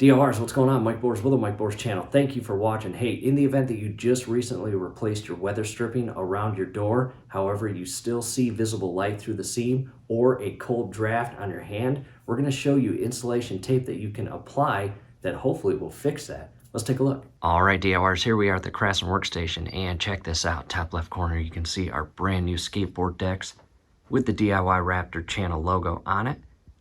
DORs, what's going on? Mike Boers with the Mike Boers channel. Thank you for watching. Hey, in the event that you just recently replaced your weather stripping around your door, however, you still see visible light through the seam or a cold draft on your hand, we're going to show you insulation tape that you can apply that hopefully will fix that. Let's take a look. All right, DORs, here we are at the Craftsman workstation, and check this out. Top left corner, you can see our brand new skateboard decks with the DIY Raptor channel logo on it,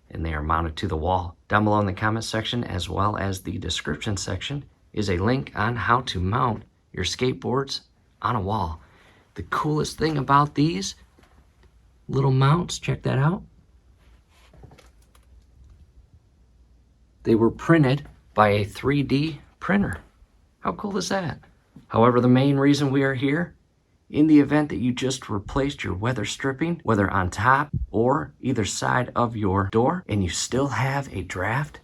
and they are mounted to the wall. Down below in the comment section, as well as the description section, is a link on how to mount your skateboards on a wall. The coolest thing about these little mounts, check that out. They were printed by a 3D printer. How cool is that? However, the main reason we are here, in the event that you just replaced your weather stripping, whether on top or either side of your door, and you still have a draft,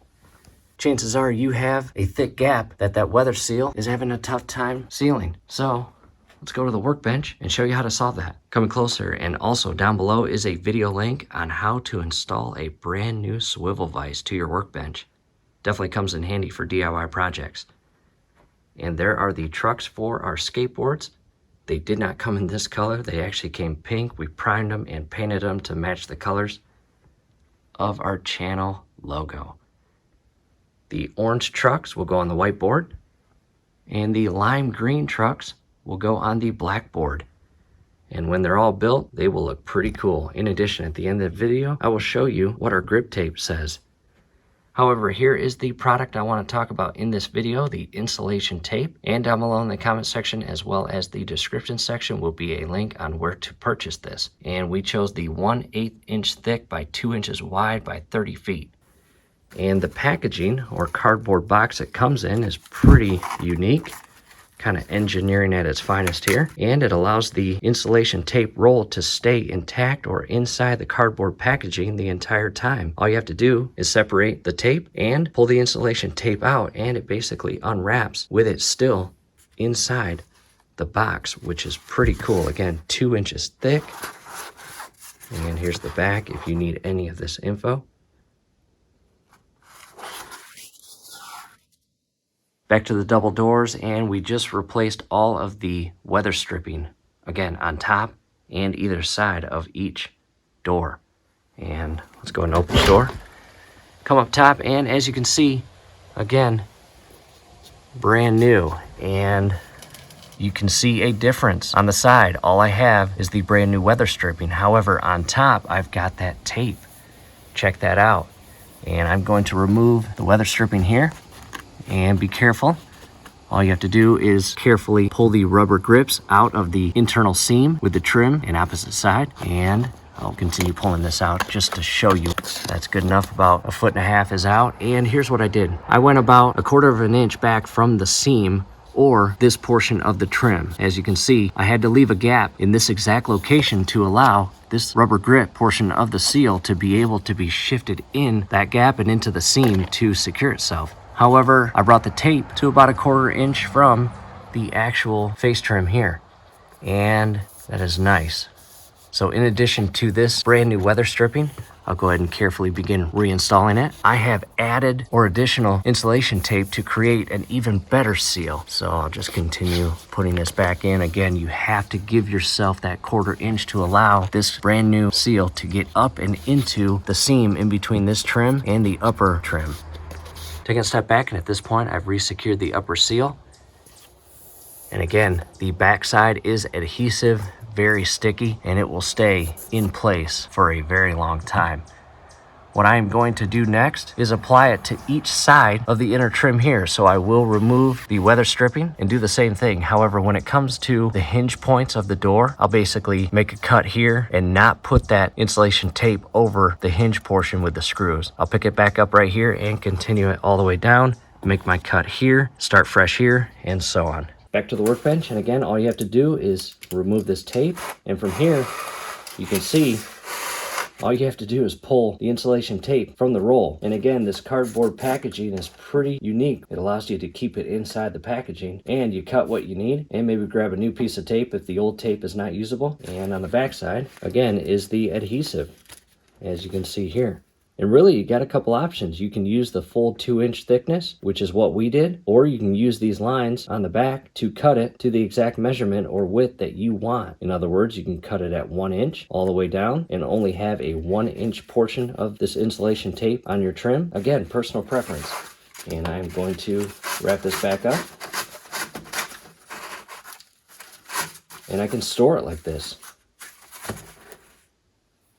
chances are you have a thick gap that weather seal is having a tough time sealing. So let's go to the workbench and show you how to solve that. Coming closer, and also down below is a video link on how to install a brand new swivel vise to your workbench. Definitely comes in handy for DIY projects. And there are the trucks for our skateboards. They did not come in this color. They actually came pink. We primed them and painted them to match the colors of our channel logo. The orange trucks will go on the whiteboard, and the lime green trucks will go on the blackboard. And when they're all built, they will look pretty cool. In addition, at the end of the video, I will show you what our grip tape says. However, here is the product I want to talk about in this video, the insulation tape. And down below in the comment section, as well as the description section, will be a link on where to purchase this. And we chose the 1/8 inch thick by 2 inches wide by 30 feet. And the packaging or cardboard box it comes in is pretty unique. Kind of engineering at its finest here, and it allows the insulation tape roll to stay intact or inside the cardboard packaging the entire time. All you have to do is separate the tape and pull the insulation tape out, and it basically unwraps with it still inside the box, which is pretty cool. Again, 2 inches thick. And here's the back if you need any of this info. Back to the double doors, and we just replaced all of the weather stripping, again, on top and either side of each door. And let's go ahead and open the door. Come up top, and as you can see, again, brand new. And you can see a difference on the side. All I have is the brand new weather stripping. However, on top, I've got that tape. Check that out. And I'm going to remove the weather stripping here. And be careful. All you have to do is carefully pull the rubber grips out of the internal seam with the trim and opposite side. And I'll continue pulling this out just to show you. That's good enough. About 1.5 feet is out. And here's what I did. I went about 1/4 inch back from the seam or this portion of the trim. As you can see, I had to leave a gap in this exact location to allow this rubber grip portion of the seal to be able to be shifted in that gap and into the seam to secure itself. However, I brought the tape to about 1/4 inch from the actual face trim here, and that is nice. So in addition to this brand new weather stripping, I'll go ahead and carefully begin reinstalling it. I have added or additional insulation tape to create an even better seal. So I'll just continue putting this back in. Again, you have to give yourself that 1/4 inch to allow this brand new seal to get up and into the seam in between this trim and the upper trim. Taking a step back, and at this point, I've resecured the upper seal. And again, the backside is adhesive, very sticky, and it will stay in place for a very long time. What I am going to do next is apply it to each side of the inner trim here. So I will remove the weather stripping and do the same thing. However, when it comes to the hinge points of the door, I'll basically make a cut here and not put that insulation tape over the hinge portion with the screws. I'll pick it back up right here and continue it all the way down, make my cut here, start fresh here, and so on. Back to the workbench, and again, all you have to do is remove this tape, and from here, you can see all you have to do is pull the insulation tape from the roll. And again, this cardboard packaging is pretty unique. It allows you to keep it inside the packaging, and you cut what you need and maybe grab a new piece of tape if the old tape is not usable. And on the back side, again, is the adhesive, as you can see here. And really, you got a couple options. You can use the full 2-inch thickness, which is what we did, or you can use these lines on the back to cut it to the exact measurement or width that you want. In other words, you can cut it at 1 inch all the way down and only have a 1-inch portion of this insulation tape on your trim. Again, personal preference. And I'm going to wrap this back up. And I can store it like this.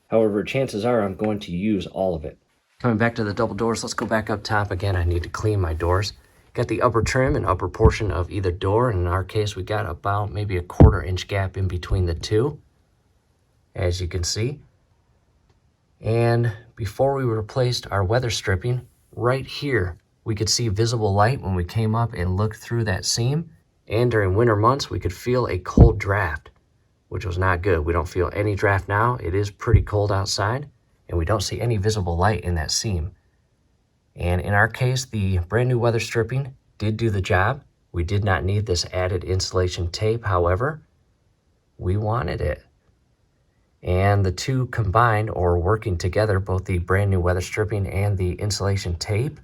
However, chances are I'm going to use all of it. Coming back to the double doors, let's go back up top again. I need to clean my doors. Got the upper trim and upper portion of either door. And in our case, we got about maybe a 1/4 inch gap in between the two, as you can see. And before we replaced our weather stripping, right here, we could see visible light when we came up and looked through that seam. And during winter months, we could feel a cold draft, which was not good. We don't feel any draft now. It is pretty cold outside, and we don't see any visible light in that seam. And in our case, the brand new weather stripping did do the job. We did not need this added insulation tape. However, we wanted it. And the two combined, or working together, both the brand new weather stripping and the insulation tape,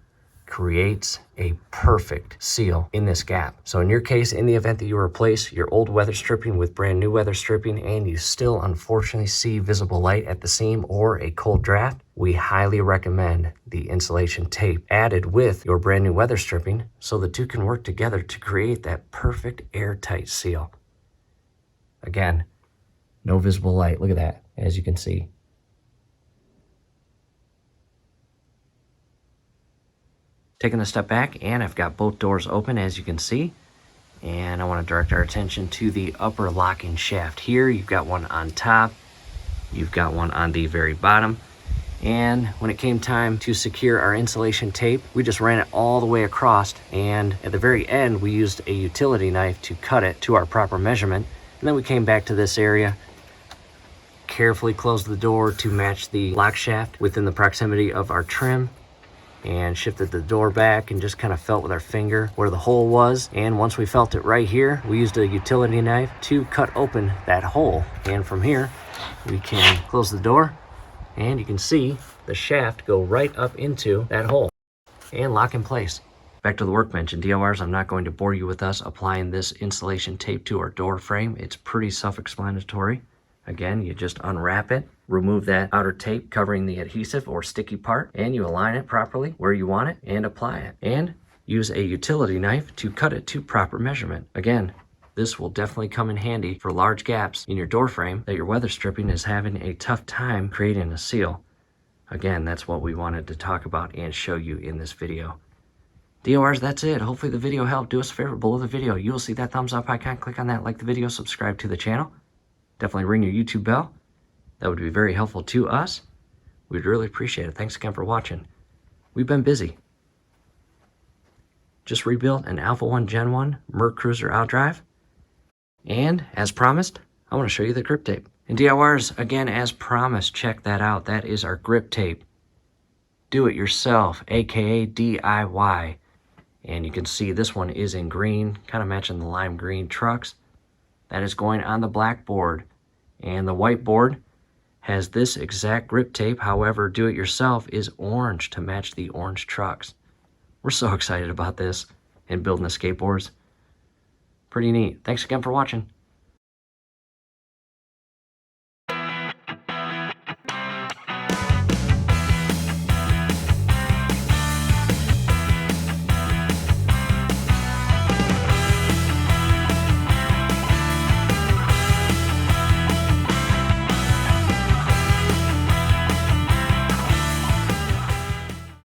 creates a perfect seal in this gap. So in your case, in the event that you replace your old weather stripping with brand new weather stripping and you still unfortunately see visible light at the seam or a cold draft, we highly recommend the insulation tape added with your brand new weather stripping so the two can work together to create that perfect airtight seal. Again, no visible light. Look at that, as you can see. Taking a step back, and I've got both doors open, as you can see. And I want to direct our attention to the upper locking shaft here. You've got one on top. You've got one on the very bottom. And when it came time to secure our insulation tape, we just ran it all the way across. And at the very end, we used a utility knife to cut it to our proper measurement. And then we came back to this area, carefully closed the door to match the lock shaft within the proximity of our trim, and shifted the door back and just kind of felt with our finger where the hole was. And once we felt it right here, we used a utility knife to cut open that hole. And from here, we can close the door, and you can see the shaft go right up into that hole and lock in place. Back to the workbench and DORs, I'm not going to bore you with us applying this insulation tape to our door frame. It's pretty self-explanatory. Again, you just unwrap it, remove that outer tape covering the adhesive or sticky part, and you align it properly where you want it and apply it. And use a utility knife to cut it to proper measurement. Again, this will definitely come in handy for large gaps in your door frame that your weather stripping is having a tough time creating a seal. Again, that's what we wanted to talk about and show you in this video. DORs, that's it. Hopefully the video helped. Do us a favor, below the video, you will see that thumbs up icon. Click on that, like the video, subscribe to the channel. Definitely ring your YouTube bell. That would be very helpful to us. We'd really appreciate it. Thanks again for watching. We've been busy. Just rebuilt an Alpha 1 Gen 1 Merc Cruiser outdrive. And as promised, I want to show you the grip tape. And DIYers, again, as promised, check that out. That is our grip tape. Do it yourself, aka DIY. And you can see this one is in green, kind of matching the lime green trucks. That is going on the black board. And the white board has this exact grip tape. However, do it yourself is orange to match the orange trucks. We're so excited about this and building the skateboards. Pretty neat. Thanks again for watching.